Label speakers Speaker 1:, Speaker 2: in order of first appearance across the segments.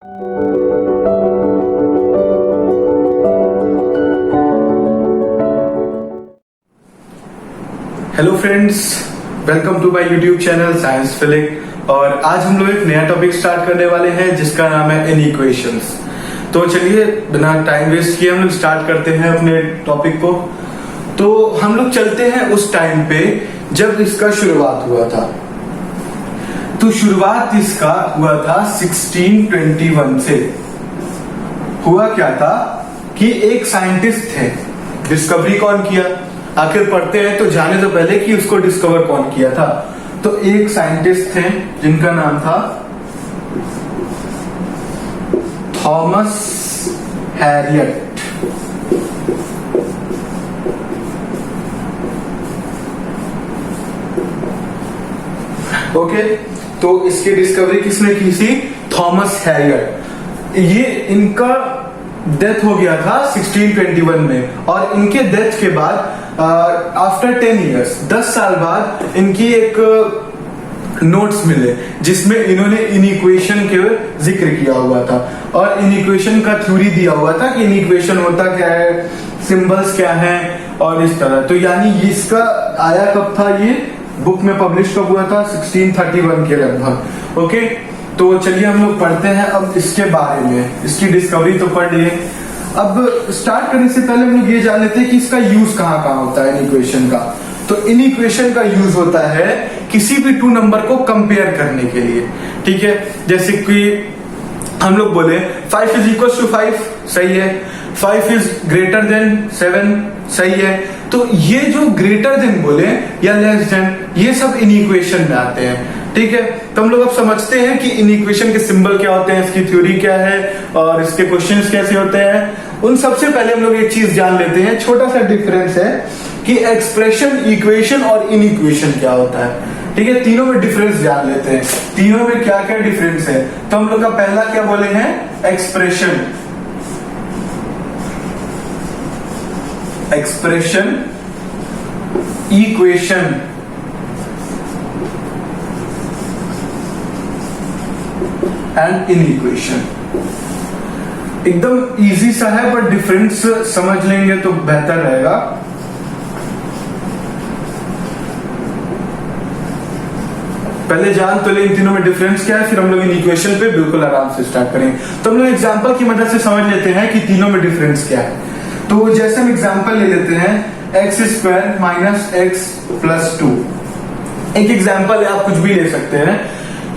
Speaker 1: Hello friends, welcome to my YouTube channel Science Philic. और आज हम लोग एक नया टॉपिक स्टार्ट करने वाले हैं जिसका नाम है इनइक्वेशंस। तो चलिए बिना टाइम वेस्ट किए हम लोग स्टार्ट करते हैं अपने टॉपिक को। तो हम लोग चलते हैं उस टाइम पे जब इसका शुरुआत हुआ था। तो शुरुआत इसका हुआ था 1621 से। हुआ क्या था कि एक साइंटिस्ट थे, डिस्कवरी कौन किया, आखिर पढ़ते हैं तो जाने तो पहले कि उसको डिस्कवर कौन किया था। तो एक साइंटिस्ट थे जिनका नाम था थॉमस हैरियट। ओके, तो इसकी डिस्कवरी किसने की थी? Thomas Harriet. ये इनका डेथ हो गया था 1621 में, और इनके डेथ के बाद आफ्टर 10 ईयर्स 10 साल बाद इनकी एक नोट्स मिले जिसमें इन्होंने इनइक्वेशन के जिक्र किया हुआ था और इनइक्वेशन का थ्योरी दिया हुआ था कि इनइक्वेशन होता क्या है, सिंबल्स क्या हैं और इस तरह। तो यानी इसका आया कब था, ये बुक में पब्लिश कब हुआ था? 1631 के लगभग। ओके, तो चलिए हम लोग पढ़ते हैं अब इसके बारे में। इसकी डिस्कवरी तो पढ़ लिए, अब स्टार्ट करने से पहले हम लोग ये जान लेते हैं कि इसका यूज कहाँ कहाँ होता है इनइक्वेशन का। तो इनइक्वेशन का यूज होता है किसी भी टू नंबर को कंपेयर करने के लिए। ठीक है, जैसे कि हम लोग बोले 5 इज इक्वल टू 5, सही है। 5 इज ग्रेटर देन 7, सही है। तो ये जो ग्रेटर देन बोले या लेस देन, ये सब इनइक्वेशन में आते हैं। ठीक है, तो हम लोग अब समझते हैं कि इनइक्वेशन के सिंबल क्या होते हैं, इसकी थ्योरी क्या है और इसके क्वेश्चंस कैसे होते हैं। उन सबसे पहले हम लोग एक चीज जान लेते हैं, छोटा सा डिफरेंस है कि एक्सप्रेशन, इक्वेशन और इनइक्वेशन क्या होता है। ठीक है, तीनों में डिफरेंस जान लेते हैं, तीनों में क्या क्या डिफरेंस है। तो हम लोग का पहला क्या बोले हैं? Expression. Expression, equation and inequation. एकदम इजी सा है, पर डिफरेंस समझ लेंगे तो बेहतर रहेगा। पहले जान तो ले इन तीनों में डिफरेंस क्या है, फिर हम लोग इनइक्वेशन पे बिल्कुल आराम से स्टार्ट करेंगे। तो हम लोग एग्जांपल की मदद से समझ लेते हैं कि तीनों में डिफरेंस क्या है। तो जैसे हम एग्जांपल ले लेते हैं x² माइनस x प्लस 2। एक एग्जांपल है, आप कुछ भी ले सकते हैं।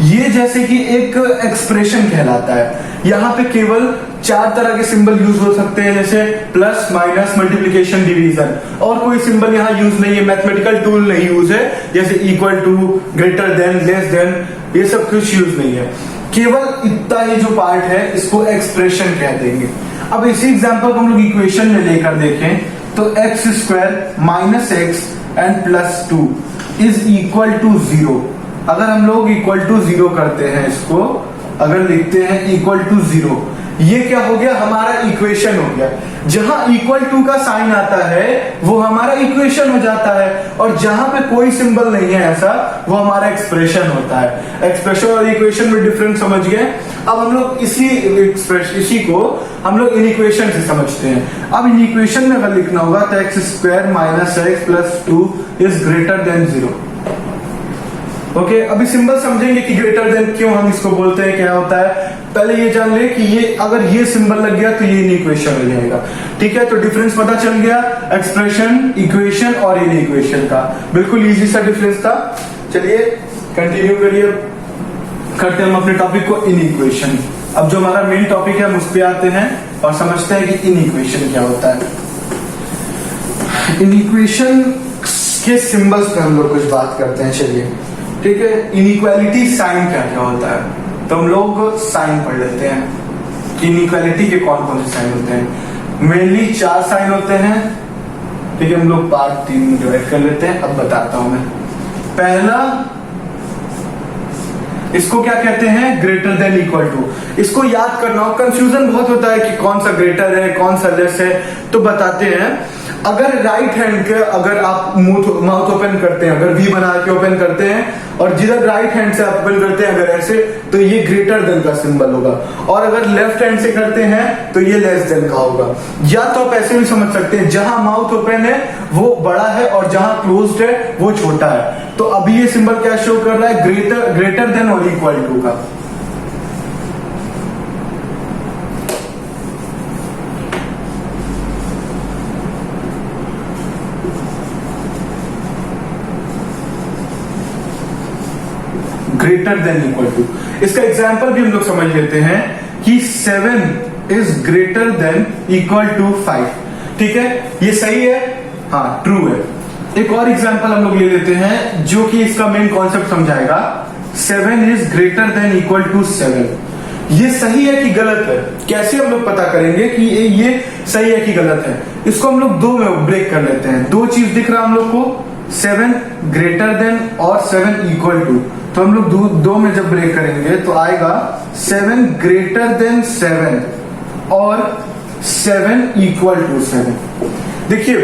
Speaker 1: ये जैसे कि एक एक्सप्रेशन कहलाता है। यहाँ पे केवल 4 तरह के सिंबल यूज हो सकते हैं, जैसे प्लस, माइनस, मल्टीप्लिकेशन, डिवीजन। और कोई सिंबल यहाँ यूज नहीं है, मैथमेटिकल टूल नहीं यूज है, जैसे equal to, greater than, less than, ये सब कुछ यूज नहीं है। केवल इतना ही जो पार्ट है इसको एक्सप्रेशन कह देंगे। अब इसी एग्जाम्पल को हम लोग इक्वेशन में लेकर देखें तो x² minus x and plus 2 is equal to 0। अगर हम लोग इक्वल टू 0 करते हैं, इसको अगर लिखते हैं इक्वल टू 0, ये क्या हो गया? हमारा इक्वेशन हो गया। जहां इक्वल टू का साइन आता है वो हमारा इक्वेशन हो जाता है, और जहां पे कोई सिंबल नहीं है ऐसा, वो हमारा एक्सप्रेशन होता है। एक्सप्रेशन और इक्वेशन में डिफरेंस समझ गए। अब हम लोग इसी को हम लोग इनइक्वेशन से समझते हैं। अब इनइक्वेशन में अगर लिखना होगा तो x² minus x plus 2 is greater then 0। Okay, अभी सिंबल समझेंगे कि ग्रेटर देन क्यों हम इसको बोलते हैं, क्या होता है। पहले ये जान ले कि ये अगर ये सिंबल लग गया तो ये इनइक्वेशन हो जाएगा। ठीक है, तो डिफरेंस पता चल गया एक्सप्रेशन, इक्वेशन और इनइक्वेशन का। बिल्कुल इजी सा डिफरेंस था। चलिए कंटिन्यू करिए, करते हैं हम अपने टॉपिक को इनइक्वेशन। अब जो हमारा मेन टॉपिक है हम उस पे आते हैं और समझते हैं कि इनइक्वेशन क्या होता है। इनइक्वेशन के सिंबल्स पे हम लोग कुछ बात करते हैं। चलिए, ठीक है। इनइक्वालिटी साइन क्या क्या होता है, तो हम लोग साइन पढ़ लेते हैं कि इनइक्वालिटी के कौन कौन से साइन होते हैं। मेनली 4 साइन होते हैं। ठीक है, हम लोग पार्ट 3 में डिवाइड कर लेते हैं। अब बताता हूं मैं। पहला, इसको क्या कहते हैं? Greater than equal to. इसको याद करना हो, कंफ्यूजन बहुत होता है कि कौन सा ग्रेटर है कौन सा लेस है, तो बताते हैं। अगर राइट हैंड के अगर आप माउथ ओपन करते हैं, अगर वी बना के ओपन करते हैं और जिधर राइट हैंड से आप ओपन करते हैं अगर ऐसे, तो ये ग्रेटर देन का सिंबल होगा, और अगर लेफ्ट हैंड से करते हैं तो ये लेस देन का होगा। या तो आप ऐसे भी समझ सकते हैं, जहां माउथ ओपन है वो बड़ा है और जहां क्लोज्ड है वो छोटा है। तो अभी ये सिंबल क्या शो कर रहा है, ग्रेटर देन और इक्वल टू का। Greater than equal to. इसका एग्जाम्पल भी हम लोग समझ लेते हैं कि 7 is greater than equal to 5। ठीक है, ये सही है, हाँ ट्रू है। एक और एग्जाम्पल हम लोग ले लेते हैं जो कि इसका मेन कॉन्सेप्ट समझाएगा। 7 is greater than equal to 7। ये सही है कि गलत है, कैसे हम लोग पता करेंगे कि ये सही है कि गलत है? इसको हम लोग दो में ब्रेक कर लेते हैं। दो चीज दिख रहा है हम लोग को, 7 ग्रेटर देन और 7 इक्वल टू। तो हम लोग दो में जब ब्रेक करेंगे तो आएगा 7 ग्रेटर देन 7 और 7 इक्वल टू 7। देखिए,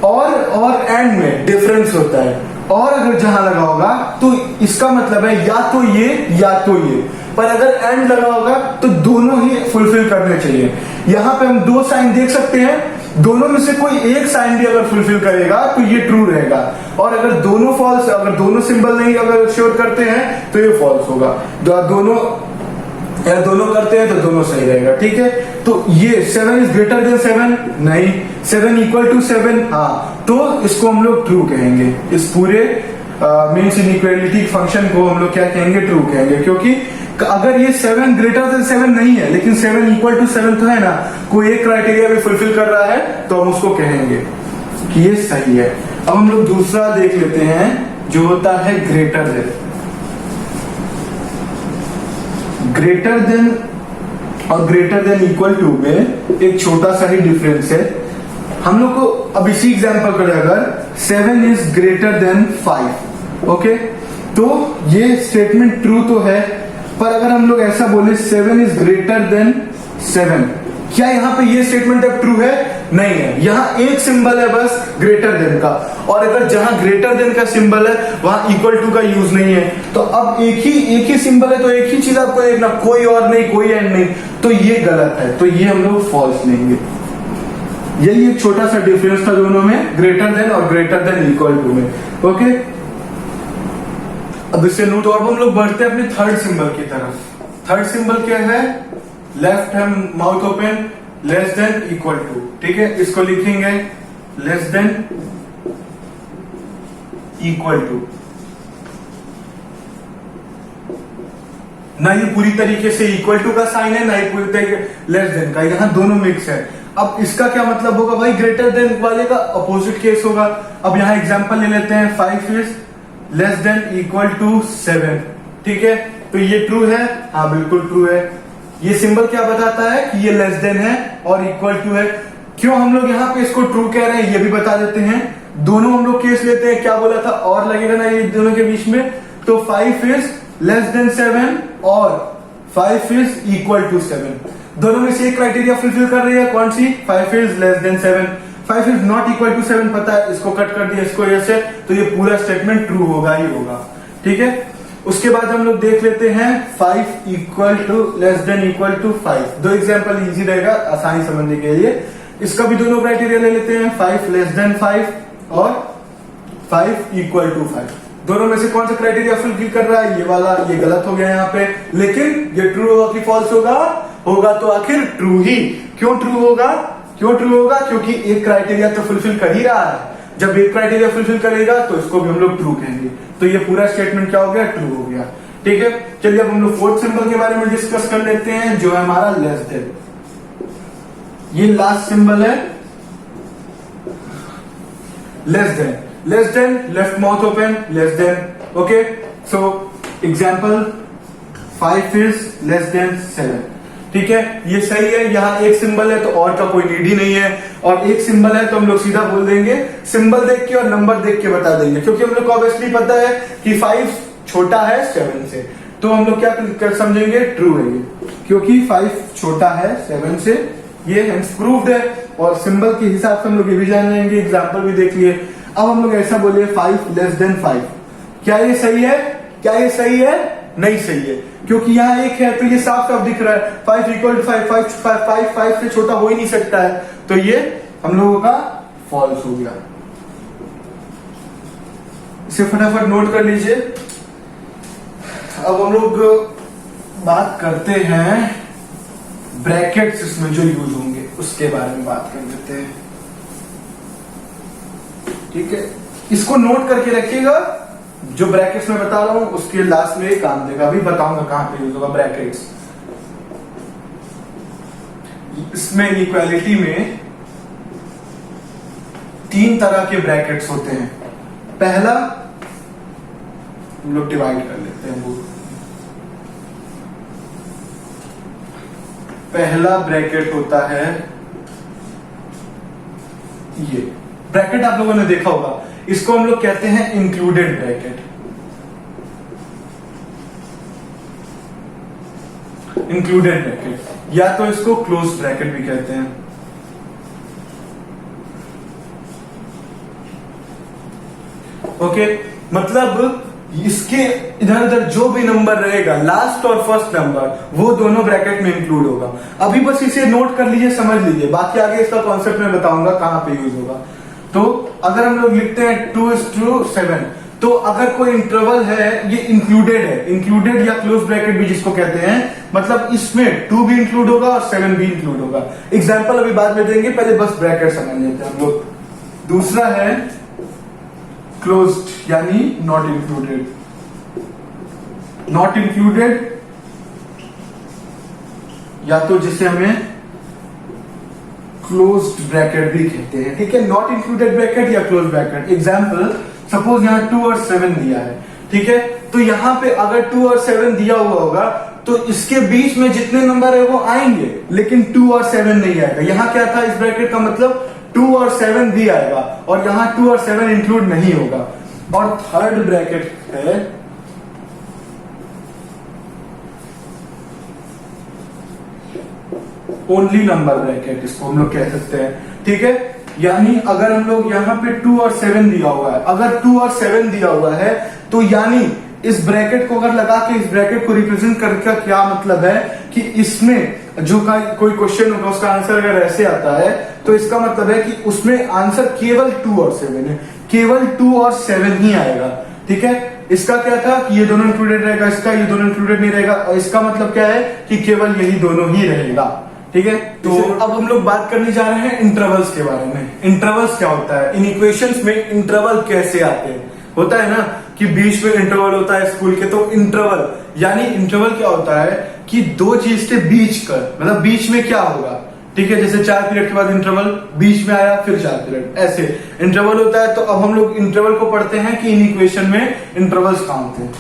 Speaker 1: और एंड में डिफरेंस होता है, और अगर जहां लगा होगा तो इसका मतलब है या तो ये या तो ये, पर अगर एंड लगा होगा तो दोनों ही फुलफिल करने चाहिए। यहां पे हम दो साइन देख सकते हैं, दोनों में से कोई एक साइन भी अगर फुलफिल करेगा तो ये ट्रू रहेगा, और अगर दोनों फॉल्स, अगर दोनों सिंबल नहीं अगर श्योर करते हैं तो ये फॉल्स होगा। दोनों करते हैं तो दोनों सही रहेगा। ठीक है, तो ये 7 इज ग्रेटर देन 7 नहीं, 7 इक्वल टू 7 हाँ, तो इसको हम लोग ट्रू कहेंगे। इस पूरे मीन्स इनइक्वालिटी फंक्शन को हम लोग क्या कहेंगे, ट्रू कहेंगे। क्योंकि अगर ये 7 ग्रेटर देन 7 नहीं है लेकिन 7 इक्वल टू 7 तो है ना, कोई एक क्राइटेरिया भी फुलफिल कर रहा है तो हम उसको कहेंगे कि ये सही है। अब हम लोग दूसरा देख लेते हैं जो होता है ग्रेटर देन। ग्रेटर देन और ग्रेटर देन इक्वल टू में एक छोटा सा ही डिफरेंस है। हम लोग को अब इसी एग्जांपल पर अगर 7 इज ग्रेटर देन 5, ओके, तो ये स्टेटमेंट ट्रू तो है, पर अगर हम लोग ऐसा बोले 7 इज ग्रेटर देन 7, क्या यहाँ पे ये स्टेटमेंट अब ट्रू है? नहीं है। यहाँ एक सिंबल है बस ग्रेटर देन का, और अगर जहां ग्रेटर देन का सिंबल है वहां इक्वल टू का यूज नहीं है। तो अब एक ही सिंबल है तो एक ही चीज आपको देखना, कोई और नहीं, कोई एंड नहीं, तो ये गलत है, तो ये हम लोग फॉल्स लेंगे। यही एक छोटा सा डिफरेंस था दोनों में, ग्रेटर देन और ग्रेटर देन इक्वल टू में। ओके, अब इससे नोट और हम लोग बढ़ते हैं अपने थर्ड सिंबल की तरफ। थर्ड सिंबल क्या है? Left hand mouth open, less than equal to. ठीक है, इसको लिखेंगे लेस देन इक्वल टू। ना ये पूरी तरीके से इक्वल टू का साइन है, ना ही पूरी तरीके लेस देन का, यहां दोनों मिक्स है। अब इसका क्या मतलब होगा भाई? ग्रेटर देन वाले का अपोजिट केस होगा। अब यहां एग्जांपल ले लेते हैं, 5 is less than equal to 7। ठीक है, तो ये ट्रू है, हाँ बिल्कुल ट्रू है। ये सिंबल क्या बताता है कि ये लेस देन है और इक्वल टू है। क्यों हम लोग यहाँ पे इसको ट्रू कह रहे हैं ये भी बता देते हैं। दोनों हम लोग केस लेते हैं, क्या बोला था और लगेगा ना ये दोनों के बीच में, तो 5 इज लेस देन 7 और 5 इज इक्वल टू 7। दोनों में से एक क्राइटेरिया फुलफिल कर रही है, कौन सी? 5 is less than 7। 5 is not equal to 7 पता है, इसको कट कर दिया, इसको ऐसे, तो ये पूरा स्टेटमेंट ट्रू होगा ही होगा। ठीक है, उसके बाद हम लोग देख लेते हैं 5 equal to less than equal to 5। दो एग्जांपल इजी रहेगा आसानी समझने के लिए। इसका भी दोनों क्राइटेरिया ले लेते हैं, 5 लेस देन 5 और 5 इक्वल टू 5। दोनों में से कौन सा क्राइटेरिया फुलफिल कर रहा है? ये वाला। ये गलत हो गया यहाँ पे, लेकिन ये ट्रू होगा कि फॉल्स होगा? होगा तो आखिर ट्रू ही। क्यों ट्रू होगा? क्यों ट्रू होगा? क्योंकि एक क्राइटेरिया तो फुलफिल कर ही रहा है। जब एक क्राइटेरिया फुलफिल करेगा तो इसको भी हम लोग ट्रू कहेंगे। तो ये पूरा स्टेटमेंट क्या हो गया? ट्रू हो गया। ठीक है, चलिए अब हम लोग फोर्थ सिंबल के बारे में डिस्कस कर लेते हैं, जो है हमारा लेस देन। ये लास्ट सिंबल है less than. Less then, left mouth open, less then. Okay, so example 5 is less than 7। ठीक है, ये सही है। यहाँ एक सिंबल है तो और का कोई नीड ही नहीं है, और एक सिंबल है तो हम लोग सीधा बोल देंगे, सिंबल देख के और नंबर देख के बता देंगे, क्योंकि हम लोग को ऑब्वियसली पता है कि 5 छोटा है 7 से। तो हम लोग क्या समझेंगे? ट्रू है ये, क्योंकि 5 छोटा है 7 से, ये हेंस प्रूव्ड है, और सिंबल के हिसाब से हम लोग ये भी जान जाएंगे, एग्जाम्पल भी देख लिए। अब हम लोग ऐसा बोले 5 लेस देन 5, क्या ये सही है? क्या ये सही है? नहीं सही है, क्योंकि यहाँ एक है तो ये साफ साफ दिख रहा है 5 इक्वल टू 5 से छोटा हो ही नहीं सकता है, तो ये हम लोगों का फॉल्स हो गया। इसे फटाफट नोट कर लीजिए। अब हम लोग बात करते हैं ब्रैकेट्स इसमें जो यूज होंगे उसके बारे में बात कर लेते हैं, ठीक है। इसको नोट करके रखिएगा, जो ब्रैकेट्स में बता रहा हूं उसके लास्ट में एक काम देगा, अभी बताऊंगा कहां पे यूज होगा ब्रैकेट्स। इसमें इक्वालिटी में 3 तरह के ब्रैकेट्स होते हैं। पहला हम लोग डिवाइड कर लेते हैं, वो पहला ब्रैकेट होता है ये ब्रैकेट, आप लोगों ने देखा होगा, इसको हम लोग कहते हैं इंक्लूडेड ब्रैकेट। इंक्लूडेड ब्रैकेट या तो इसको क्लोज ब्रैकेट भी कहते हैं। ओके, मतलब इसके इधर उधर जो भी नंबर रहेगा, लास्ट और फर्स्ट नंबर, वो दोनों ब्रैकेट में इंक्लूड होगा। अभी बस इसे नोट कर लीजिए, समझ लीजिए, बाकी आगे इसका कॉन्सेप्ट में बताऊंगा कहां पे यूज होगा। तो अगर हम लोग लिखते हैं 2:7, तो अगर कोई इंटरवल है, ये इंक्लूडेड है, इंक्लूडेड या क्लोज ब्रैकेट भी जिसको कहते हैं, मतलब इसमें 2 भी इंक्लूड होगा और 7 भी इंक्लूड होगा। एग्जाम्पल अभी बाद में देंगे, पहले बस ब्रैकेट समझ लेते हैं हम लोग। दूसरा है क्लोज्ड यानी नॉट इंक्लूडेड। नॉट इंक्लूडेड या तो जिसे हमें क्लोज्ड ब्रैकेट भी कहते हैं, ठीक है। नॉट इंक्लूडेड ब्रैकेट या क्लोज ब्रैकेट। एग्जाम्पल, सपोज यहां 2 और 7 दिया है, ठीक है। तो यहां पे अगर 2 और 7 दिया हुआ होगा तो इसके बीच में जितने नंबर है वो आएंगे, लेकिन 2 और 7 नहीं आएगा। यहां क्या था, इस ब्रैकेट का मतलब 2 और 7 भी आएगा, और यहां 2 और 7 इंक्लूड नहीं होगा। और थर्ड ब्रैकेट है ओनली नंबर ब्रैकेट, इसको हम लोग कह सकते हैं, ठीक है। यानी अगर हम लोग यहाँ पे 2 और 7 दिया हुआ है, अगर 2 और 7 दिया हुआ है, तो यानी इस ब्रैकेट को अगर लगा के इस ब्रैकेट को रिप्रेजेंट करके क्या मतलब है कि इसमें जो कोई क्वेश्चन होगा उसका आंसर अगर ऐसे आता है, तो इसका मतलब है कि उसमें आंसर केवल 2 और 7 है, केवल 2 और 7 ही आएगा, ठीक है। इसका क्या था कि ये दोनों इंक्लूडेड रहेगा, इसका ये दोनों इंक्लूडेड नहीं रहेगा, और इसका मतलब क्या है कि केवल यही दोनों ही रहेगा, ठीक है। तो अब हम लोग बात करने जा रहे हैं इंटरवल्स के बारे में। इंटरवल्स क्या होता है, इन इक्वेशंस में इंटरवल कैसे आते हैं। होता है ना कि बीच में इंटरवल होता है स्कूल के, तो इंटरवल यानी इंटरवल क्या होता है कि दो चीज के बीच का, मतलब बीच में क्या होगा, ठीक है। जैसे 4 पीरियड के बाद इंटरवल बीच में आया, फिर 4 पीरियड, ऐसे इंटरवल होता है। तो अब हम लोग इंटरवल को पढ़ते हैं कि इन इक्वेशन में इंटरवल्स कहां होते हैं,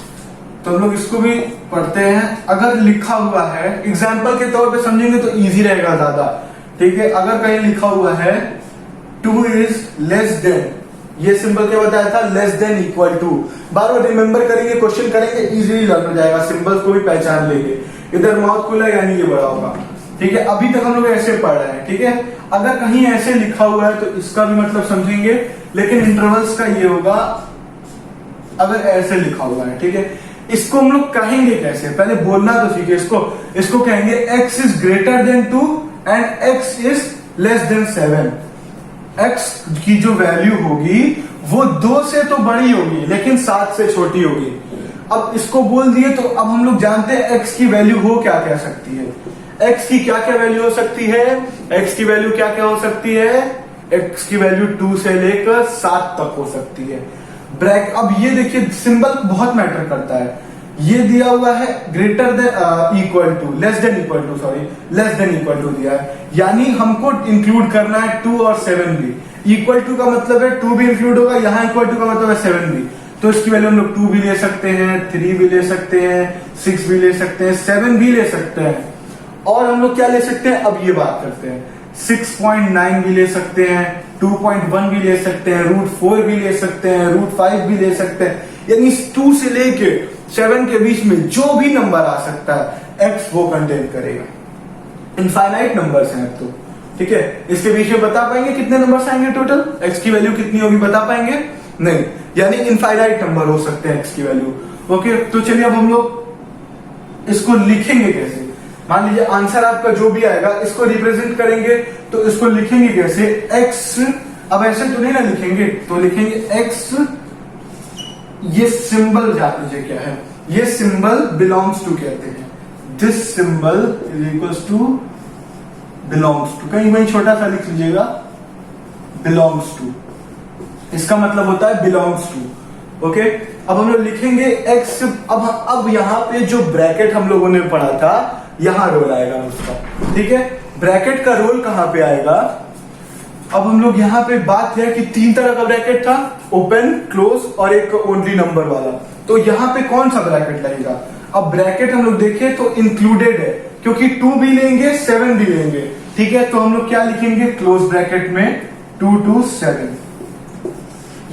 Speaker 1: तो हम लोग इसको भी पढ़ते हैं। अगर लिखा हुआ है, एग्जाम्पल के तौर पे समझेंगे तो इजी रहेगा ज्यादा, ठीक है। अगर कहीं लिखा हुआ है 2 इज लेस देन, ये सिंबल क्या बताया था, लेस देन इक्वल टू, बार बार रिमेंबर करेंगे, क्वेश्चन करेंगे, इजीली लर्न हो जाएगा, सिंबल को भी पहचान लेंगे। इधर माउथ खुला यानी ये बड़ा होगा, ठीक है। अभी तक हम लोग ऐसे पढ़ रहे हैं, ठीक है। अगर कहीं ऐसे लिखा हुआ है तो इसका भी मतलब समझेंगे, लेकिन इंटरवल्स का ये होगा अगर ऐसे लिखा हुआ है, ठीक है। इसको हम लोग कहेंगे कैसे, पहले बोलना तो सीखे इसको कहेंगे x is greater than 2 and x is less than 7। x की जो वैल्यू होगी वो 2 से तो बड़ी होगी लेकिन 7 से छोटी होगी। अब इसको बोल दिए तो अब हम लोग जानते हैं x की वैल्यू हो क्या क्या सकती है, x की क्या क्या वैल्यू हो सकती है, x की वैल्यू क्या क्या हो सकती है, x की वैल्यू 2 से लेकर 7 तक हो सकती है। ब्रैक, अब ये देखिए सिंबल बहुत मैटर करता है। ये दिया हुआ है greater than equal to, less than equal to, sorry less than equal to दिया है, यानी हमको इंक्लूड करना है 2 और 7 भी। इक्वल टू का मतलब है 2 भी इंक्लूड होगा, यहाँ इक्वल टू का मतलब है 7 भी। तो इसकी वैल्यू हम लोग 2 भी ले सकते हैं, 3 भी ले सकते हैं, 6 भी ले सकते हैं, 7 भी ले सकते हैं। और हम लोग क्या ले सकते हैं, अब ये बात करते हैं, 6.9 भी ले सकते हैं, 2.1 भी ले सकते हैं, √4 भी ले सकते हैं, √5 भी ले सकते हैं। यानी 2 से लेके 7 के बीच में जो भी नंबर आ सकता है x वो कंटेन करेगा। इनफाइनाइट नंबर्स हैं तो, ठीक है, इसके बीच में बता पाएंगे कितने नंबर्स आएंगे टोटल, एक्स की वैल्यू कितनी होगी बता पाएंगे नहीं, यानी इनफाइनाइट नंबर हो सकते हैं एक्स की वैल्यू। ओके, तो चलिए अब हम लोग इसको लिखेंगे कैसे। मान लीजिए आंसर आपका जो भी आएगा इसको रिप्रेजेंट करेंगे, तो इसको लिखेंगे कैसे, एक्स, अब ऐसे तो नहीं ना लिखेंगे, तो लिखेंगे एक्स, ये सिंबल जान लीजिए क्या है, ये सिंबल बिलोंग्स टू कहते हैं, this symbol is equals to belongs to, कहीं वहीं छोटा सा लिख लीजिएगा, बिलोंग्स टू, इसका मतलब होता है बिलोंग्स टू। ओके, अब हम लोग लिखेंगे एक्स, अब यहां पे जो ब्रैकेट हम लोगों ने पढ़ा था यहां रोल आएगा उसका, ठीक है, ब्रैकेट का रोल कहां पे आएगा। अब हम लोग यहां पे बात है कि 3 तरह का ब्रैकेट था, ओपन, क्लोज और एक ओनली नंबर वाला, तो यहां पे कौन सा ब्रैकेट लगेगा। अब ब्रैकेट हम लोग देखें तो इंक्लूडेड है, क्योंकि 2 भी लेंगे 7 भी लेंगे, ठीक है, तो हम लोग क्या लिखेंगे क्लोज ब्रैकेट में 2 to 7,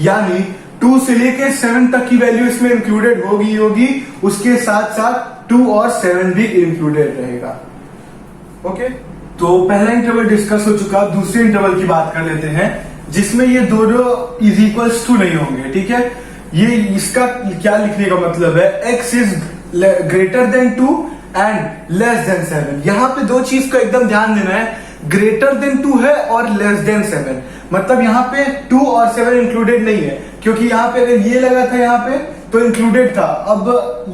Speaker 1: यानी 2 से लेके 7 तक की वैल्यू इसमें इंक्लूडेड होगी, उसके साथ साथ 2 और 7 भी इंक्लूडेड रहेगा। ओके, तो पहला इंटरवल डिस्कस हो चुका, दूसरे इंटरवल की बात कर लेते हैं जिसमें ये दोनों इज इक्वल्स टू नहीं होंगे, ठीक है, ये इसका क्या लिखने का मतलब है, x is greater than 2 and less than 7, यहां पे दो चीज का एकदम ध्यान देना है, ग्रेटर देन 2 है और लेस देन 7, मतलब यहाँ पे 2 और 7 इंक्लूडेड नहीं है, क्योंकि यहाँ पे अगर ये लगा था यहाँ पे तो इंक्लूडेड था, अब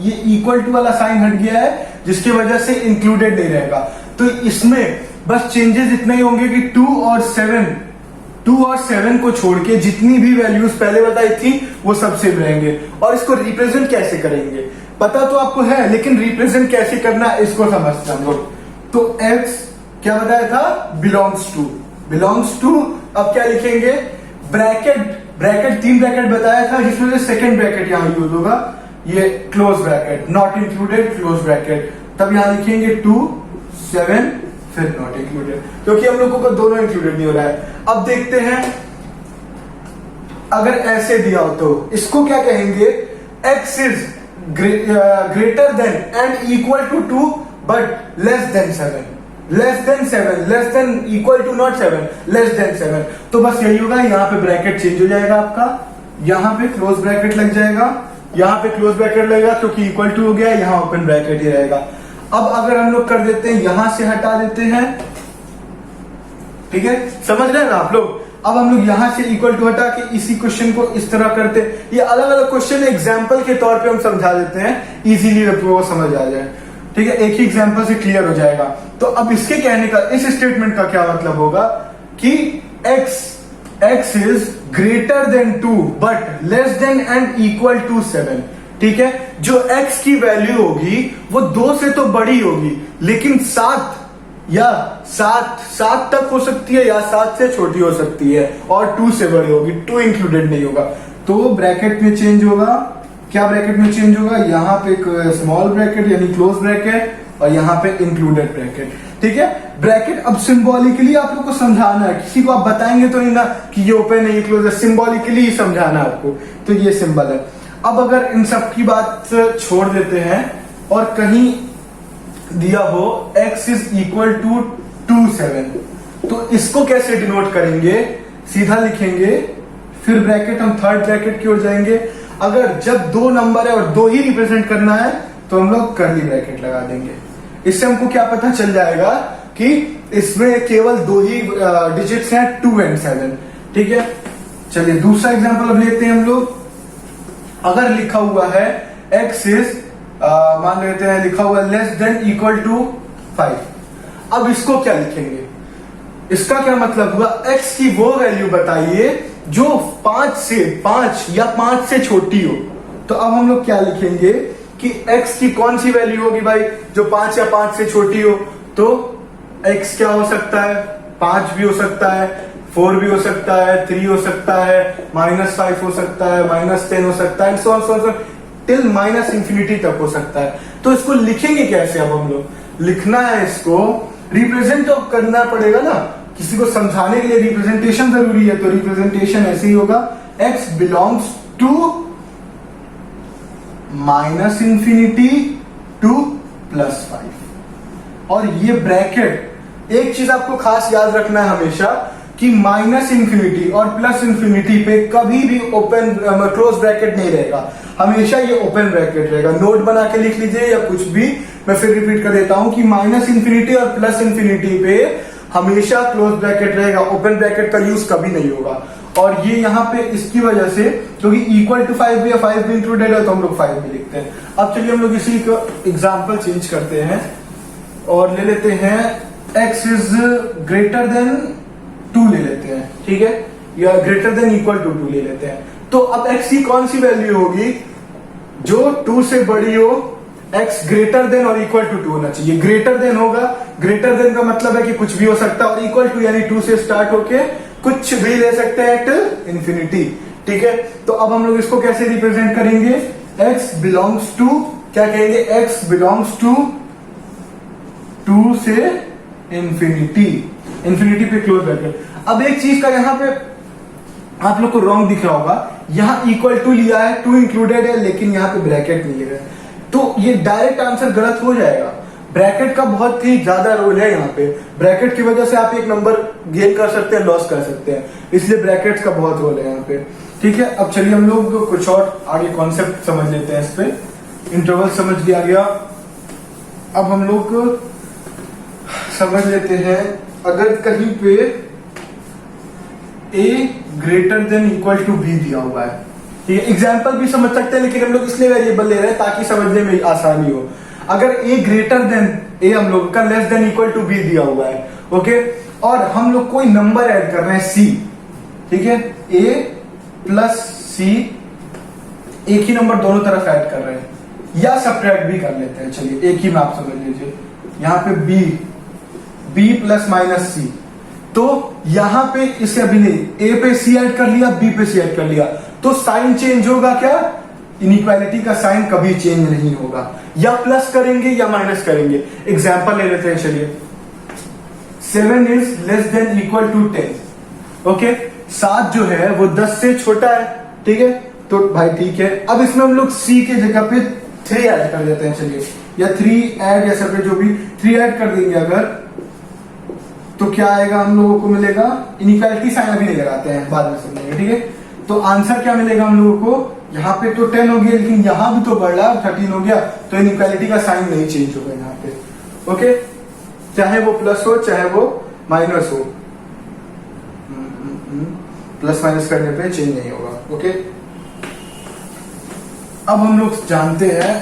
Speaker 1: ये इक्वल टू वाला साइन हट गया है जिसकी वजह से इंक्लूडेड नहीं रहेगा, तो इसमें बस चेंजेस इतना ही होंगे कि 2 और 7 को छोड़ के जितनी भी वैल्यूज पहले बताई थी वो सब सेम रहेंगे। और इसको रिप्रेजेंट कैसे करेंगे पता तो आपको है, लेकिन रिप्रेजेंट कैसे करना इसको समझते हैं हम लोग। तो x क्या बताया था, बिलोंग्स टू, अब क्या लिखेंगे, ब्रैकेट 3 ब्रैकेट बताया था जिसमें से सेकंड ब्रैकेट यहां यूज होगा, ये close bracket, not included close bracket, तब यहां लिखेंगे 2 7 फिर नॉट इंक्लूडेड, क्योंकि हम लोगों को दोनों इंक्लूडेड नहीं हो रहा है। अब देखते हैं अगर ऐसे दिया हो तो इसको क्या कहेंगे, x is greater than and equal to 2 but less than 7, less than equal to not 7, less than 7, तो बस यही होगा, यहाँ पे ब्रैकेट चेंज हो जाएगा आपका, यहाँ पे क्लोज ब्रैकेट लग जाएगा, यहाँ पे क्लोज ब्रैकेट लगेगा क्योंकि इक्वल टू हो गया, यहाँ ओपन ब्रैकेट ही रहेगा। अब अगर हम लोग कर देते हैं यहां से हटा देते हैं, ठीक है, समझ रहे हैं ना आप लोग। अब हम लोग यहां से इक्वल टू हटा के इसी क्वेश्चन को इस तरह करते, ये अलग अलग क्वेश्चन एग्जाम्पल के तौर पे हम समझा देते हैं, इजीली वो समझ आ जाए, ठीक है, एक ही एग्जाम्पल से क्लियर हो जाएगा। तो अब इसके कहने का, इस स्टेटमेंट का क्या मतलब होगा कि x is greater than 2 but less than and equal to 7, ठीक है, जो x की वैल्यू होगी वो 2 से तो बड़ी होगी, लेकिन 7 तक हो सकती है या 7 से छोटी हो सकती है, और 2 से बड़ी होगी, 2 इंक्लूडेड नहीं होगा, तो ब्रैकेट में चेंज होगा, क्या ब्रैकेट में चेंज होगा, यहाँ पे एक स्मॉल ब्रैकेट यानी क्लोज ब्रैकेट और यहाँ पे इंक्लूडेड ब्रैकेट, ठीक है। ब्रैकेट अब सिंबॉलिकली आप लोग को समझाना है, किसी को आप बताएंगे तो नहीं ना कि ये ओपन है ये क्लोज है, सिंबॉलिकली ही समझाना है आपको, तो ये सिंबल है। अब अगर इन सब की बात छोड़ देते हैं और कहीं दिया हो x इज इक्वल टू 2 7, तो इसको कैसे डिनोट करेंगे, सीधा लिखेंगे, फिर ब्रैकेट हम थर्ड ब्रैकेट की ओर जाएंगे, अगर जब 2 नंबर है और 2 ही रिप्रेजेंट करना है तो हम लोग कर्ली ब्रैकेट लगा देंगे। इससे हमको क्या पता चल जाएगा कि इसमें केवल 2 ही डिजिट्स हैं, 2 and 7, ठीक है। चलिए दूसरा एग्जांपल अब लेते हैं हम लोग। अगर लिखा हुआ है x इज मान लेते हैं लिखा हुआ लेस देन इक्वल टू 5, अब इसको क्या लिखेंगे, इसका क्या मतलब हुआ, x की वो वैल्यू बताइए जो 5 या 5 से छोटी हो, तो अब हम लोग क्या लिखेंगे कि x की कौन सी वैल्यू होगी भाई जो 5 या 5 से छोटी हो, तो x क्या हो सकता है, 5 भी हो सकता है, 4 भी हो सकता है, 3 हो सकता है, -5 हो सकता है, -10 हो सकता है, सो टिल -इंफिनिटी तक हो सकता है। तो इसको लिखेंगे कैसे, अब हम लोग लिखना है, इसको रिप्रेजेंट तो करना पड़ेगा ना, किसी को समझाने के लिए रिप्रेजेंटेशन जरूरी है, तो रिप्रेजेंटेशन ऐसे ही होगा, x belongs to -infinity to +5, और ये ब्रैकेट एक चीज आपको खास याद रखना है हमेशा कि माइनस इंफिनिटी और प्लस इंफिनिटी पे कभी भी ओपन क्लोज ब्रैकेट नहीं रहेगा, हमेशा ये ओपन ब्रैकेट रहेगा। नोट बना के लिख लीजिए या कुछ भी, मैं फिर रिपीट कर देता हूं कि माइनस इंफिनिटी और प्लस इंफिनिटी पे हमेशा क्लोज ब्रैकेट रहेगा, ओपन ब्रैकेट का यूज कभी नहीं होगा। और ये यहाँ पे इसकी वजह से क्योंकि इक्वल टू 5 या 5 भी इंक्लूडेड है तो हम लोग 5 भी लिखते हैं। अब चलिए हम लोग इसी को एग्जाम्पल चेंज करते हैं और ले लेते हैं x इज ग्रेटर देन 2 ले लेते हैं, ठीक है, या ग्रेटर देन इक्वल टू 2 ले लेते हैं। तो अब x की कौन सी वैल्यू होगी जो 2 से बड़ी हो, x ग्रेटर देन और इक्वल टू 2 होना चाहिए। ग्रेटर देन होगा, ग्रेटर देन का मतलब है कि कुछ भी हो सकता है, और इक्वल टू यानी 2 से स्टार्ट होके कुछ भी ले सकते हैं टिल इंफिनिटी, ठीक है। तो अब हम लोग इसको कैसे रिप्रेजेंट करेंगे, x बिलोंग्स टू, क्या कहेंगे, x बिलोंग्स टू 2 से इंफिनिटी, इंफिनिटी पे क्लोज ब्रैकेट। अब एक चीज का यहाँ पे आप लोग को रॉन्ग दिख रहा होगा, यहाँ इक्वल टू लिया है, 2 इंक्लूडेड है, लेकिन यहाँ पे ब्रैकेट नहीं लिया है, तो ये डायरेक्ट आंसर गलत हो जाएगा। ब्रैकेट का बहुत ही ज्यादा रोल है यहाँ पे, ब्रैकेट की वजह से आप एक नंबर गेन कर सकते हैं, लॉस कर सकते हैं, इसलिए ब्रैकेट्स का बहुत रोल है यहाँ पे, ठीक है। अब चलिए हम लोग कुछ और आगे कॉन्सेप्ट समझ लेते हैं इस पे। इंटरवल समझ लिया गया, अब हम लोग समझ लेते हैं अगर कहीं पे a greater than equal to b दिया हुआ है, ठीक है, एग्जाम्पल भी समझ सकते हैं, लेकिन हम लोग इसलिए वेरिएबल ले रहे हैं ताकि समझने में आसानी हो। अगर a ग्रेटर देन a हम लोग का less than equal to b दिया हुआ है, ओके, और हम लोग कोई नंबर ऐड कर रहे हैं c, ठीक है, a प्लस c, एक ही नंबर दोनों तरफ ऐड कर रहे हैं, या सब्ट्रैक्ट भी कर लेते हैं, चलिए एक ही में आप समझ लीजिए। यहाँ पे b प्लस माइनस c, तो यहां पे इसे अभी नहीं, a पे c ऐड कर लिया, b पे c ऐड कर लिया, तो साइन चेंज होगा क्या, इनइक्वालिटी का साइन कभी चेंज नहीं होगा, या प्लस करेंगे या माइनस करेंगे। एग्जांपल ले लेते हैं, चलिए 7 is less than equal to 10, okay, 7 जो है वो 10 से छोटा है, ठीक है, तो भाई ठीक है। अब इसमें हम लोग c के जगह पे 3 ऐड कर देते हैं, चलिए, या 3 ऐड या सब जो भी 3 ऐड कर देंगे अगर, तो क्या आएगा, हम लोगों को मिलेगा, इनइक्वालिटी साइन अभी नहीं लगाते हैं, बाद में समझेंगे, ठीक है। तो आंसर क्या मिलेगा हम लोगों को, यहाँ पे तो 10 हो गया, लेकिन यहां भी तो बढ़ रहा, 13 हो गया, तो इनइक्वालिटी का साइन नहीं चेंज होगा यहाँ पे, ओके, चाहे वो प्लस हो चाहे वो माइनस हो, प्लस माइनस करने पे चेंज नहीं होगा, ओके। अब हम लोग जानते हैं,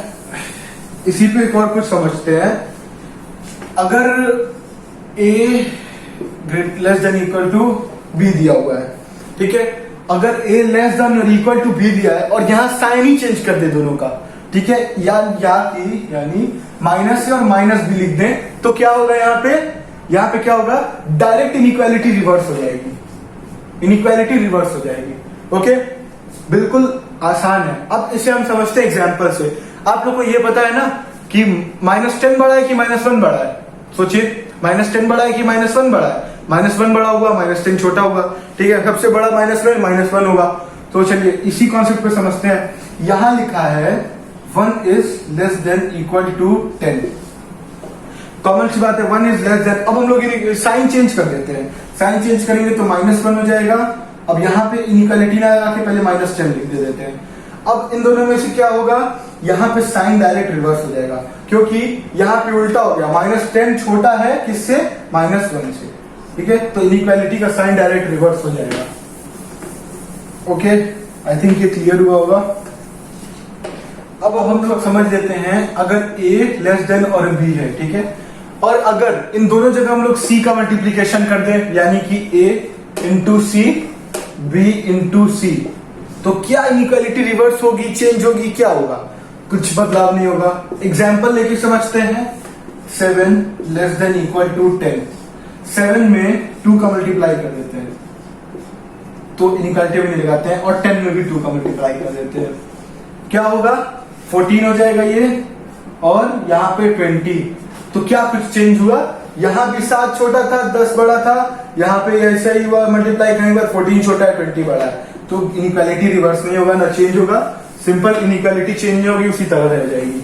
Speaker 1: इसी पे एक और कुछ समझते हैं। अगर a less than equal to b दिया हुआ है, ठीक है, अगर a लेस देन और इक्वल टू b दिया है और यहां साइन ही चेंज कर दे दोनों का, ठीक है, यानी माइनस से और माइनस b लिख दें, तो क्या होगा यहाँ पे क्या होगा, डायरेक्ट इनइक्वालिटी रिवर्स हो जाएगी, इनइक्वालिटी रिवर्स हो जाएगी, ओके, बिल्कुल आसान है। अब इसे हम समझते हैं एग्जाम्पल से। आप लोग को ये पता है ना कि -10 बड़ा है कि -1 बड़ा है, सोचिए, -10 बड़ा है कि -1 बड़ा है, -1 बड़ा होगा, -10 छोटा होगा, ठीक है, सबसे बड़ा -1 होगा। तो चलिए इसी कॉन्सेप्ट पे समझते हैं। यहां लिखा है 1 is less than equal to 10, common सी बात है, 1 इज लेस देन। अब हम लोग साइन चेंज कर देते हैं, साइन चेंज करेंगे तो -1 हो जाएगा। अब यहाँ पे इनइक्वालिटी ना लगा के पहले -10 लिख दे देते हैं। अब इन दोनों में से क्या होगा, यहाँ पे साइन डायरेक्ट रिवर्स हो जाएगा, क्योंकि यहाँ पे उल्टा हो गया, -10 छोटा है किससे, -1 से, ठीक है, तो इनइक्वालिटी का साइन डायरेक्ट रिवर्स हो जाएगा, ओके। आई थिंक ये क्लियर हुआ होगा। अब हम लोग समझ लेते हैं, अगर a लेस देन और b है, ठीक है, और अगर इन दोनों जगह हम लोग c का मल्टीप्लीकेशन कर दें, यानी कि a into C, b into C, तो क्या इनइक्वालिटी रिवर्स होगी, चेंज होगी, क्या होगा, कुछ बदलाव नहीं होगा। एग्जाम्पल लेके समझते हैं। 7 लेस देन इक्वल टू 10, 7 में 2 का मल्टीप्लाई कर देते हैं, तो इनइक्वालिटी भी नहीं लगाते हैं, और 10 में भी 2 का मल्टीप्लाई कर देते हैं, क्या होगा, 14 हो जाएगा ये, और यहाँ पे 20, तो क्या कुछ चेंज हुआ, यहाँ भी 7 छोटा था, 10 बड़ा था, यहाँ पे ऐसा ही हुआ, मल्टीप्लाई करने के बाद 14 छोटा है, 20 बड़ा है, तो इनइक्वालिटी रिवर्स नहीं होगा, ना चेंज होगा, सिंपल इनइक्वालिटी चेंज नहीं होगी, उसी तरह रह जाएगी।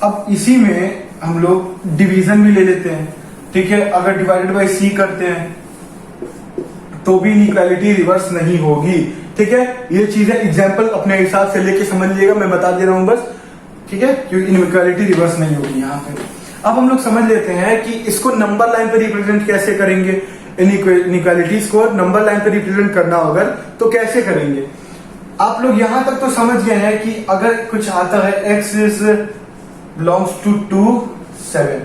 Speaker 1: अब इसी में हम लोग डिवीजन भी ले लेते हैं। ठीक है, अगर डिवाइडेड बाय सी करते हैं तो भी इनइक्वालिटी रिवर्स नहीं होगी। ठीक है, ये चीजें एग्जाम्पल अपने हिसाब से लेके समझ लीजिएगा, मैं बता दे रहा हूं बस। ठीक है, क्योंकि इनइक्वालिटी रिवर्स नहीं होगी यहाँ पे। अब हम लोग समझ लेते हैं कि इसको नंबर लाइन पे रिप्रेजेंट कैसे करेंगे। इनइक्वालिटीज को नंबर लाइन पे रिप्रेजेंट करना होगा तो कैसे करेंगे। आप लोग यहां तक तो समझ गए हैं कि अगर कुछ आता है x इज बिलोंग्स टू 2 7,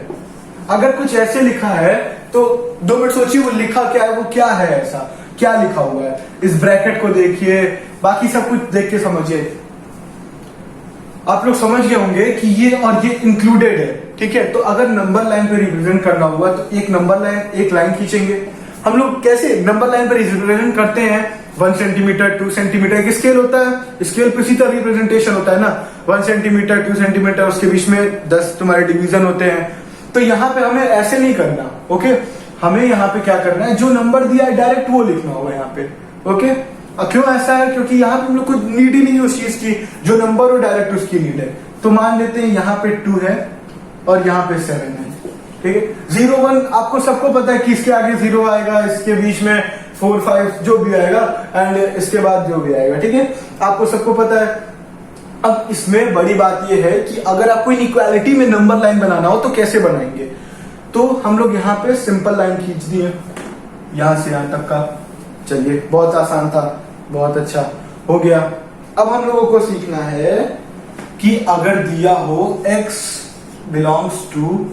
Speaker 1: अगर कुछ ऐसे लिखा है तो 2 मिनट सोचिए वो लिखा क्या है, वो क्या है, ऐसा क्या लिखा हुआ है। इस ब्रैकेट को देखिए, बाकी सब कुछ देख के समझिए। आप लोग समझ गए होंगे कि ये और ये इंक्लूडेड है। ठीक है, तो अगर नंबर लाइन पे रिप्रेजेंट करना हुआ तो एक नंबर लाइन, एक लाइन खींचेंगे। हम लोग कैसे नंबर लाइन पे रिप्रेजेंट करते हैं, 1 सेंटीमीटर 2 सेंटीमीटर एक स्केल होता है, स्केल पे सीधा रिप्रेजेंटेशन होता है ना, 1 सेंटीमीटर 2 सेंटीमीटर, उसके बीच में 10 तुम्हारे डिवीजन होते हैं। तो यहाँ पे हमें ऐसे नहीं करना। ओके, हमें यहाँ पे क्या करना है, जो नंबर दिया है डायरेक्ट वो लिखना होगा यहाँ पे। ओके, क्यों ऐसा है, क्योंकि यहाँ पे हम लोग को नीड ही नहीं है उस चीज की, जो नंबर हो डायरेक्ट उसकी नीड है। तो मान लेते हैं यहाँ पे 2 है और यहाँ पे 7 है। ठीक है, 0 1 आपको सबको पता है कि इसके आगे 0 आएगा, इसके बीच में 4 5 जो भी आएगा, एंड इसके बाद जो भी आएगा। ठीक है, आपको सबको पता है। अब इसमें बड़ी बात यह है कि अगर आपको इनइक्वालिटी में नंबर लाइन बनाना हो तो कैसे बनाएंगे। तो हम लोग यहाँ पे सिंपल लाइन खींच दिए यहां से यहां तक का। चलिए, बहुत आसान था, बहुत अच्छा हो गया। अब हम लोगों को सीखना है कि अगर दिया हो x बिलोंग्स टू,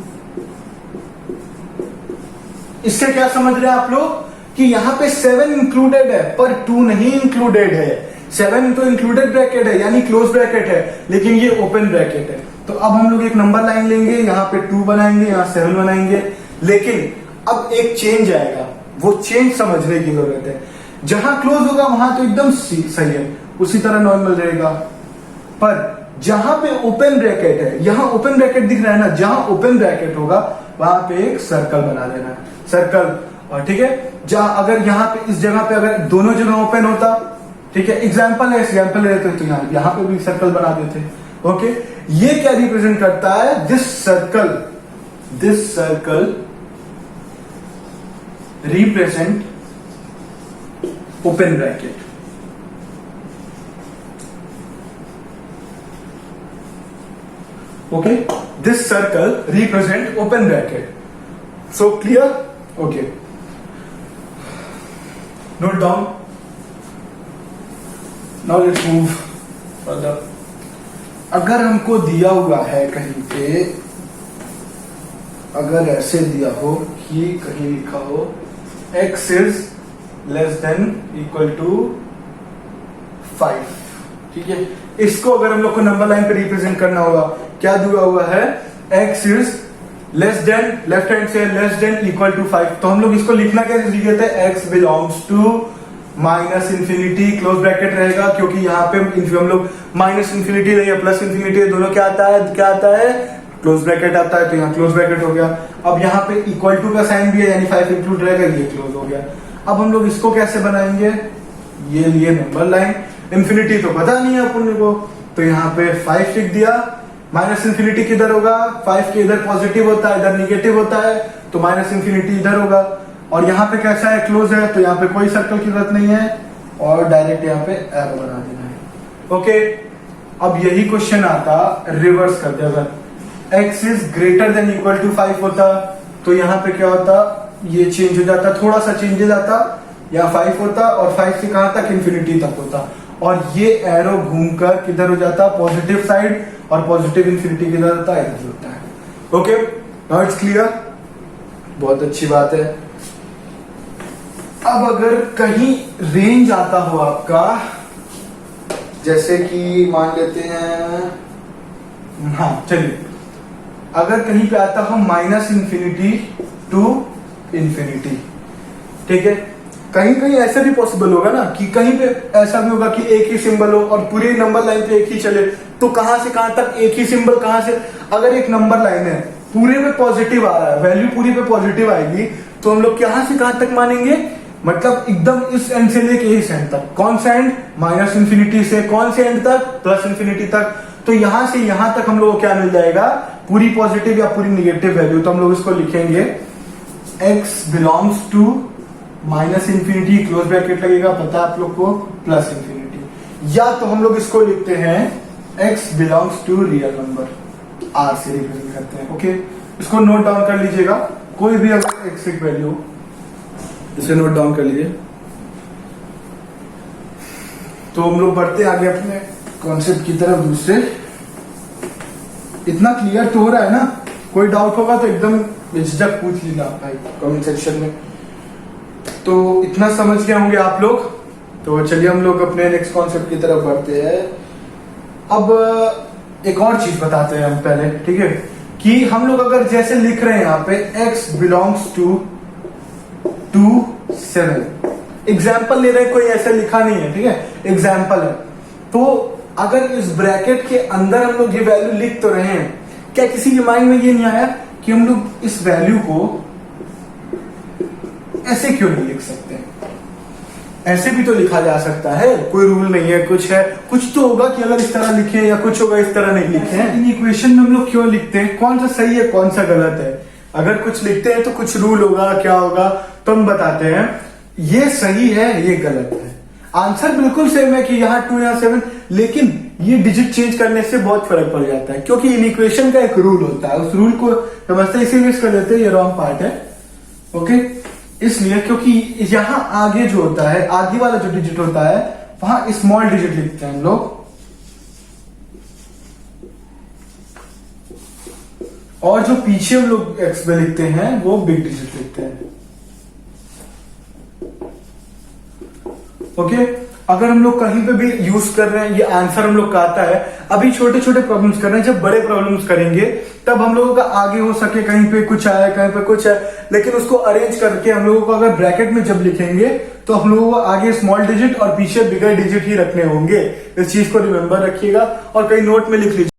Speaker 1: इससे क्या समझ रहे हैं आप लोग कि यहाँ पे 7 इंक्लूडेड है पर 2 नहीं इंक्लूडेड है। 7 तो इंक्लूडेड ब्रैकेट है यानी क्लोज ब्रैकेट है, लेकिन ये ओपन ब्रैकेट है। तो अब हम लोग एक नंबर लाइन लेंगे, यहाँ पे 2 बनाएंगे, यहाँ 7 बनाएंगे, लेकिन अब एक चेंज आएगा, वो चेंज समझने की जरूरत है। जहां क्लोज होगा वहां तो एकदम सही है, उसी तरह नॉर्मल रहेगा, पर जहां पे ओपन ब्रैकेट है, यहां ओपन ब्रैकेट दिख रहा है ना, जहां ओपन ब्रैकेट होगा वहां पे एक सर्कल बना देना है, सर्कल। और ठीक है, जहां अगर यहाँ पे इस जगह पे अगर दोनों जगह ओपन होता, ठीक है, एग्जाम्पल है, एग्जाम्पल लेते तो यहाँ पे भी सर्कल बना देते। ओके, ये क्या रिप्रेजेंट करता है, this circle represent open bracket. Okay, this circle represent open bracket. So clear? Okay, note down. Now let's move further. अगर हमको दिया हुआ है कहीं पे, अगर ऐसे दिया हो कि कहीं लिखा हो x is less than equal to 5, ठीक है, इसको अगर हम लोग को नंबर लाइन पे रिप्रेजेंट करना होगा, क्या दिया हुआ है, x is less then, left hand से लेस देन इक्वल टू 5, तो हम लोग इसको लिखना कैसे सीखे थे, x belongs to minus infinity, close bracket रहेगा, क्योंकि यहाँ पे हम लोग माइनस इंफिनिटी नहीं है प्लस इंफिनिटी, दोनों क्या आता है, क्लोज ब्रैकेट आता है, तो यहाँ क्लोज ब्रैकेट हो गया। अब यहाँ पे इक्वल टू का साइन भी है यानी 5 इंक्लूड रहेगा, ये क्लोज हो गया। अब हम लोग इसको कैसे बनाएंगे, ये लिए नंबर लाइन, इंफिनिटी तो पता नहीं है अपन को, तो यहाँ पे 5 लिख दिया, माइनस इंफिनिटी किधर होगा, 5 के इधर पॉजिटिव होता है, इधर निगेटिव होता है, तो माइनस इंफिनिटी इधर होगा, और यहाँ पे कैसा है, क्लोज है, तो यहाँ पे कोई सर्कल की जरूरत नहीं है, और डायरेक्ट यहाँ पे एरो बना देना है। ओके, अब यही क्वेश्चन आता रिवर्स करते, अगर x is greater than equal to 5 होता तो यहाँ पे क्या होता, ये चेंज हो जाता, थोड़ा सा चेंजेस आता, यहाँ 5 होता और 5 से कहां तक, इंफिनिटी तक होता, और ये एरो घूमकर किधर हो जाता, पॉजिटिव साइड, और पॉजिटिव इंफिनिटी किधर होता है, इधर होता है। ओके, नाउ इट्स क्लियर, बहुत अच्छी बात है। अब अगर कहीं रेंज आता हो आपका, जैसे कि मान लेते हैं, हाँ चलिए, अगर कहीं पे आता हो माइनस इंफिनिटी टू इंफिनिटी, ठीक है, कहीं कहीं ऐसा भी पॉसिबल होगा ना कि कहीं पे ऐसा भी होगा कि एक ही सिंबल हो और पूरी नंबर लाइन पे एक ही चले, तो कहां से कहां तक एक ही सिंबल, कहां से, अगर एक नंबर लाइन है पूरे पे पॉजिटिव आ रहा है, वैल्यू पूरी पे पॉजिटिव आएगी, तो हम लोग कहां से कहां तक मानेंगे, मतलब एकदम इस एंड से लेके इस एंड तक, कौन सा एंड, माइनस इंफिनिटी से कौन से एंड तक, प्लस इंफिनिटी तक, तो यहां से यहां तक हम लोग को क्या मिल जाएगा, पूरी पॉजिटिव या पूरी निगेटिव वैल्यू, तो हम लोग इसको लिखेंगे x belongs to minus infinity, close bracket लगेगा, पता है आप लोग को, प्लस इंफिनिटी। या तो हम लोग इसको लिखते हैं x belongs to real number, r से रिप्रेजेंट करते हैं। ओके, इसको नोट डाउन कर लीजिएगा, कोई भी अगर x की वैल्यू हो इसे नोट डाउन कर लीजिए। तो हम लोग बढ़ते आगे अपने कॉन्सेप्ट की तरफ दूसरे। इतना क्लियर तो हो रहा है ना? कोई डाउट होगा तो एकदम बेझिझक पूछ लेना भाई कमेंट सेक्शन में। तो इतना समझ गए होंगे आप लोग। तो चलिए हम लोग अपने नेक्स्ट कॉन्सेप्ट की तरफ बढ़ते हैं। अब एक और चीज बताते हैं हम पहले, ठीक है, कि हम लोग अगर जैसे लिख रहे हैं यहाँ पे x बिलोंग्स टू 2 7, एग्जाम्पल ले रहे हैं, कोई ऐसा लिखा नहीं है, ठीक है, एग्जाम्पल है। तो अगर इस ब्रैकेट के अंदर हम लोग ये वैल्यू लिख तो रहे हैं, क्या किसी के माइंड में ये नहीं आया कि हम लोग इस वैल्यू को ऐसे क्यों नहीं लिख सकते? ऐसे भी तो लिखा जा सकता है, कोई रूल नहीं है, कुछ है, कुछ तो होगा कि अगर इस तरह लिखे या कुछ होगा इस तरह नहीं लिखे हैं। इन इक्वेशन में हम लोग क्यों लिखते हैं? कौन सा सही है कौन सा गलत है? अगर कुछ लिखते हैं तो कुछ रूल होगा, क्या होगा, तो हम बताते हैं ये सही है ये गलत है। आंसर बिल्कुल सेम है कि यहाँ 2 यहाँ 7, लेकिन ये डिजिट चेंज करने से बहुत फर्क पड़ जाता है, क्योंकि इन इक्वेशन का एक रूल होता है, उस रूल को समझते इसीलिए कर देते हैं ये रॉन्ग पार्ट है। ओके, इसलिए क्योंकि यहां आगे जो होता है, आगे वाला जो डिजिट होता है वहां स्मॉल डिजिट लिखते हैं हम लोग, और जो पीछे हम लोग एक्स में लिखते हैं वो बिग डिजिट लिखते हैं। ओके, अगर हम लोग कहीं पे भी यूज कर रहे हैं, ये आंसर हम लोग का आता है। अभी छोटे छोटे प्रॉब्लम्स कर रहे हैं, जब बड़े प्रॉब्लम्स करेंगे तब हम लोगों का आगे हो सके, कहीं पे कुछ आया कहीं पे कुछ है, लेकिन उसको अरेंज करके हम लोगों को अगर ब्रैकेट में जब लिखेंगे तो हम लोगों को आगे स्मॉल डिजिट और पीछे बिगर डिजिट ही रखने होंगे। इस चीज को रिमेंबर रखिएगा और कहीं नोट में लिख लीजिए।